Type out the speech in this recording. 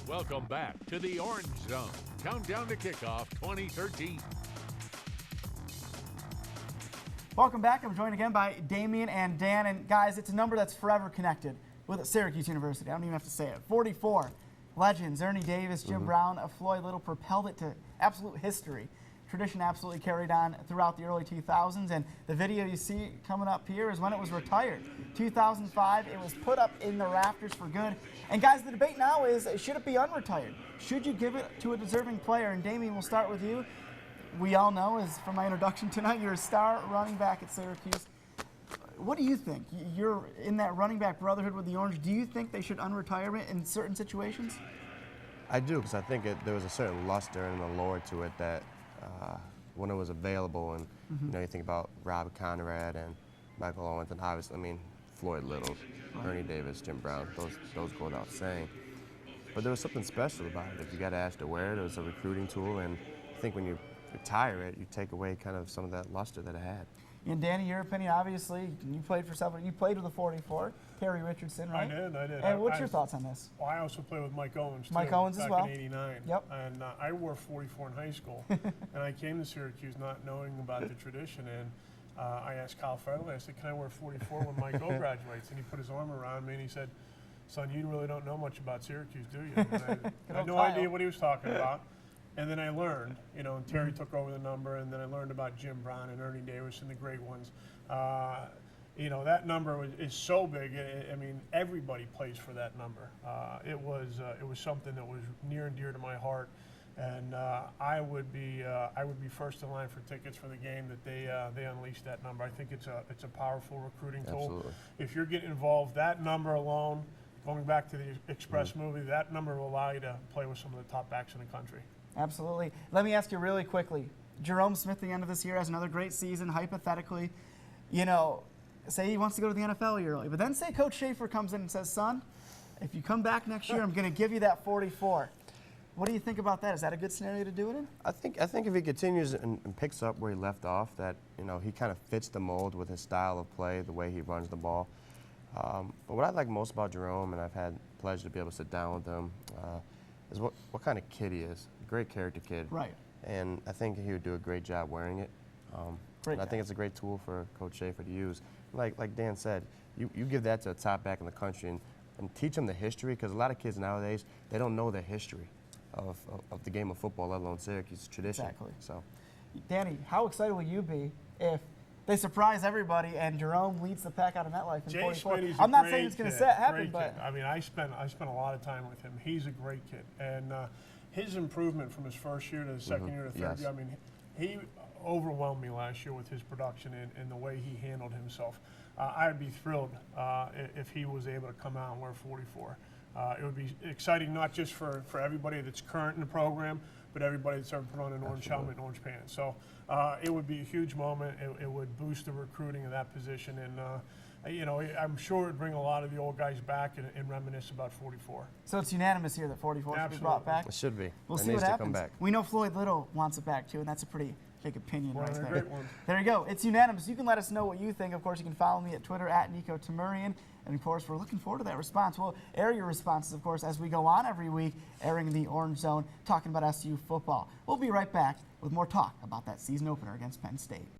Welcome back to the Orange Zone. Countdown to kickoff 2013. Welcome back. I'm joined again by Damian and Dan. And guys, it's a number that's forever connected with Syracuse University. I don't even have to say it. 44. Legends, Ernie Davis, Jim Brown, Floyd Little propelled it to absolute history. Tradition absolutely carried on throughout the early 2000s, and the video you see coming up here is when it was retired. 2005, it was put up in the rafters for good. And guys, the debate now is, should it be unretired? Should you give it to a deserving player? And Damian, we'll start with you. We all know, as from my introduction tonight, you're a star running back at Syracuse. What do you think? You're in that running back brotherhood with the Orange. Do you think they should unretire it in certain situations? I do, because I think there was a certain luster and allure to it that when it was available, and you know, you think about Rob Conrad and Michael Owens, and obviously, I mean, Floyd Little, Ernie Davis, Jim Brown, those go without saying. But there was something special about it. If you got asked to wear it, it was a recruiting tool, and I think when you retire it, you take away kind of some of that luster that it had. And Danny, your opinion, obviously, you played for several. You played with the 44, Terry Richardson, right? I did. And what's your thoughts on this? Well, I also played with Mike Owens, too. Mike Owens as well. Back in '89. Yep. And I wore 44 in high school. And I came to Syracuse not knowing about the tradition. And I asked Kyle Federley, I said, can I wear 44 when Mike O graduates? And he put his arm around me and he said, son, you really don't know much about Syracuse, do you? And I had no idea what he was talking about. And then I learned, you know, and Terry took over the number, and then I learned about Jim Brown and Ernie Davis and the great ones. You know, that number is so big. I mean, everybody plays for that number. It was something that was near and dear to my heart, and I would be first in line for tickets for the game that they unleashed that number. I think it's a powerful recruiting tool. Absolutely. If you're getting involved, that number alone, going back to the Express movie, that number will allow you to play with some of the top backs in the country. Absolutely. Let me ask you really quickly. Jerome Smith, at the end of this year, has another great season, hypothetically. You know, say he wants to go to the NFL yearly, but then say Coach Schaefer comes in and says, son, if you come back next year, I'm going to give you that 44. What do you think about that? Is that a good scenario to do it in? I think if he continues and picks up where he left off, that, you know, he kind of fits the mold with his style of play, the way he runs the ball. But what I like most about Jerome, and I've had the pleasure to be able to sit down with him, is what kind of kid he is. Great character kid. Right. And I think he would do a great job wearing it. And I think it's a great tool for Coach Schaefer to use. Like Dan said, you give that to a top back in the country and teach them the history, because a lot of kids nowadays, they don't know the history of the game of football, let alone Syracuse tradition. Exactly. So, Danny, how excited will you be if they surprise everybody and Jerome leads the pack out of MetLife in 44? I'm not saying it's going to happen, but I mean, I spent a lot of time with him. He's a great kid, and his improvement from his first year to the second year to third year. I mean, he overwhelmed me last year with his production and the way he handled himself. I'd be thrilled if he was able to come out and wear 44. It would be exciting not just for everybody that's current in the program, but everybody that's ever put on an orange helmet and orange pants. So it would be a huge moment. It would boost the recruiting of that position, and you know, I'm sure it would bring a lot of the old guys back and reminisce about 44. So it's unanimous here that 44 should be brought back? it should be. We'll it see needs what to happens. Come back. We know Floyd Little wants it back too, and that's a pretty big opinion right there. Great one. There you go. It's unanimous. You can let us know what you think. Of course, you can follow me at Twitter at Nico Tamurian. And of course, we're looking forward to that response. We'll air your responses, of course, as we go on every week, airing the Orange Zone, talking about SU football. We'll be right back with more talk about that season opener against Penn State.